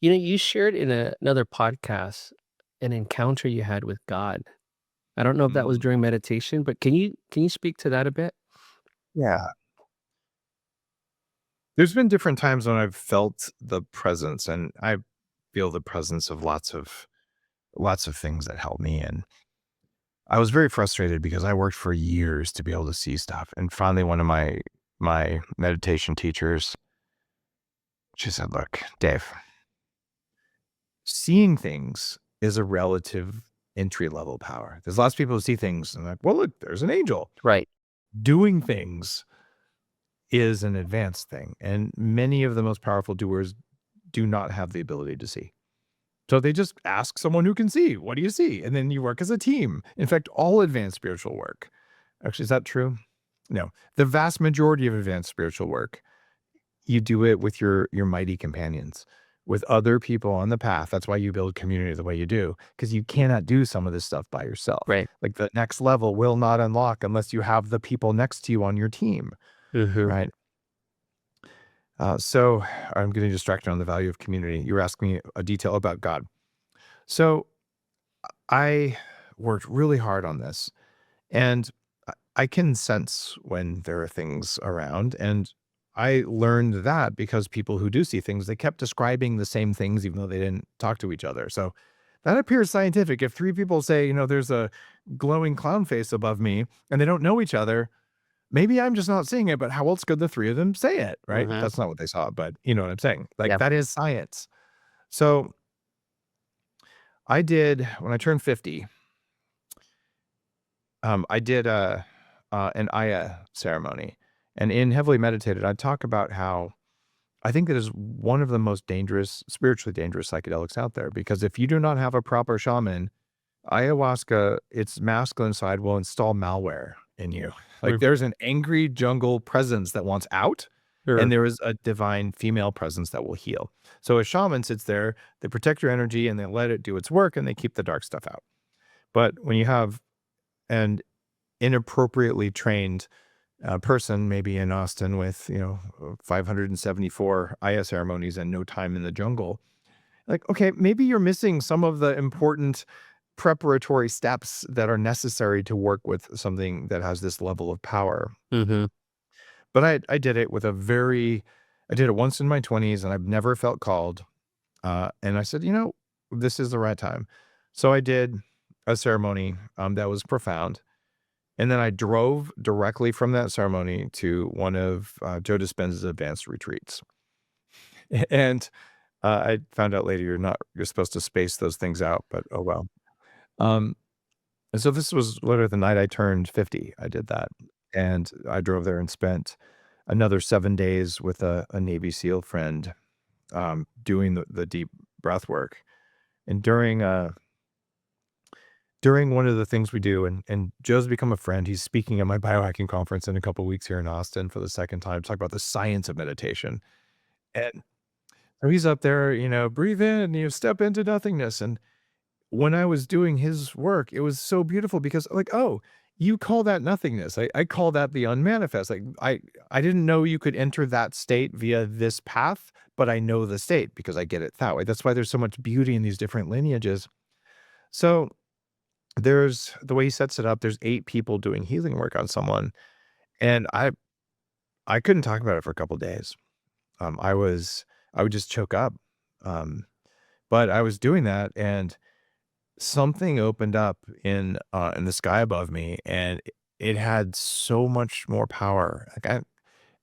You shared in another podcast an encounter you had with God. I don't know if that was Mm, during meditation, but can you speak to that a bit? yeah. There's been different times when I've felt the presence, and I feel the presence of lots of things that help me. And I was very frustrated because I worked for years to be able to see stuff. And finally one of my meditation teachers, she said, "Look, Dave, seeing things is a relative entry level power. There's lots of people who see things and like, well, look, there's an angel. Right. Doing things is an advanced thing. And many of the most powerful doers do not have the ability to see. So they just ask someone who can see, what do you see? And then you work as a team. In fact, all advanced spiritual work. Actually, is that true? No. The vast majority of advanced spiritual work, you do it with your mighty companions, with other people on the path. That's why you build community the way you do, because you cannot do some of this stuff by yourself. Right. Like the next level will not unlock unless you have the people next to you on your team, Mhm. right? So I'm getting distracted on the value of community. You were asking me a detail about God. So I worked really hard on this, and I can sense when there are things around. And I learned that because people who do see things, they kept describing the same things, even though they didn't talk to each other. So that appears scientific. If three people say, there's a glowing clown face above me and they don't know each other, maybe I'm just not seeing it, but how else could the three of them say it? Right. Mhm. That's not what they saw, but you know what I'm saying? Like Yeah. that is science. So I did, when I turned 50, I did an Aya ceremony, and in Heavily Meditated, I talk about how I think it is one of the most dangerous, spiritually dangerous psychedelics out there, because if you do not have a proper shaman, ayahuasca, its masculine side will install malware in you. Like Mm. there's an angry jungle presence that wants out, Sure. and there is a divine female presence that will heal. So a shaman sits there, they protect your energy and they let it do its work and they keep the dark stuff out. But when you have an inappropriately trained person, maybe in Austin with, 574 Aya ceremonies and no time in the jungle. Like, okay, maybe you're missing some of the important preparatory steps that are necessary to work with something that has this level of power. Mhm. But I did it with I did it once in my 20s and I've never felt called. And I said, this is the right time. So I did a ceremony that was profound. And then I drove directly from that ceremony to one of, Joe Dispenza's advanced retreats. And, I found out later you're supposed to space those things out, but oh well. Um, and so this was literally the night I turned 50, I did that. And I drove there and spent another 7 days with a Navy SEAL friend, doing the deep breath work. And during one of the things we do, and Joe's become a friend. He's speaking at my biohacking conference in a couple weeks here in Austin for the second time, talk about the science of meditation. And so he's up there, breathe in, step into nothingness. And when I was doing his work, it was so beautiful because like, oh, you call that nothingness. I call that the unmanifest. Like I didn't know you could enter that state via this path, but I know the state because I get it that way. That's why there's so much beauty in these different lineages. So there's the way he sets it up, there's 8 people doing healing work on someone, and I couldn't talk about it for a couple days. I would just choke up, but I was doing that, and something opened up in the sky above me, and it had so much more power. Like,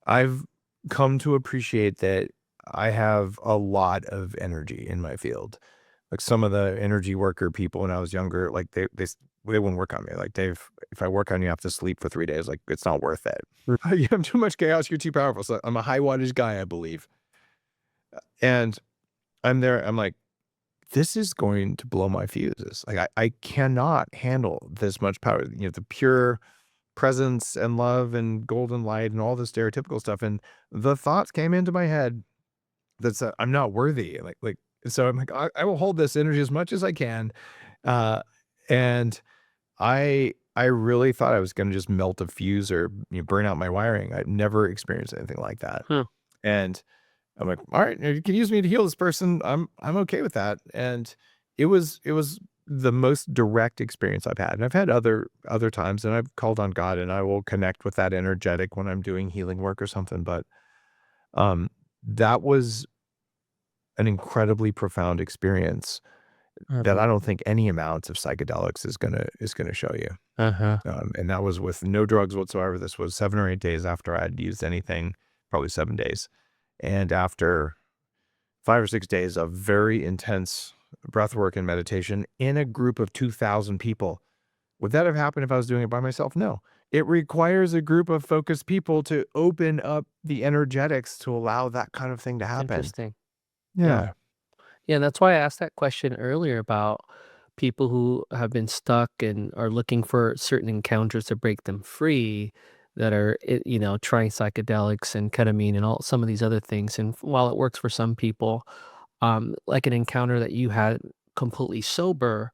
I've come to appreciate that I have a lot of energy in my field. Like, some of the energy worker people when I was younger, like, they wouldn't work on me. Like, "Dave, if I work on you, I have to sleep for 3 days, like, it's not worth it. Mm. You have too much chaos, you're too powerful." So, I'm a high wattage guy, I believe. And I'm there, I'm like, "This is going to blow my fuses." Like, I cannot handle this much power, the pure presence and love and golden light and all the stereotypical stuff, and the thoughts came into my head that said, "I'm not worthy." So I'm like, I will hold this energy as much as I can." Uh, and I really thought I was gonna just melt a fuse or, burn out my wiring. I've never experienced anything like that. Huh. And I'm like, "All right, you can use me to heal this person. I'm okay with that." And it was the most direct experience I've had. And I've had other times, and I've called on God, and I will connect with that energetic when I'm doing healing work or something. But um, that was an incredibly profound experience that I don't think any amount of psychedelics is gonna show you. Uh-huh. And that was with no drugs whatsoever. This was 7 or 8 days after I had used anything, probably 7 days. And after 5 or 6 days of very intense breath work and meditation in a group of 2,000 people. Would that have happened if I was doing it by myself? No. It requires a group of focused people to open up the energetics to allow that kind of thing to happen. Interesting. Yeah. Yeah. Yeah, and that's why I asked that question earlier about people who have been stuck and are looking for certain encounters to break them free that are, trying psychedelics and ketamine and all some of these other things. And while it works for some people, like an encounter that you had completely sober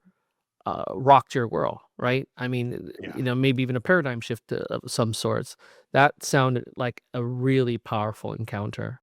rocked your world, right? I mean, Yeah. maybe even a paradigm shift of some sorts. That sounded like a really powerful encounter.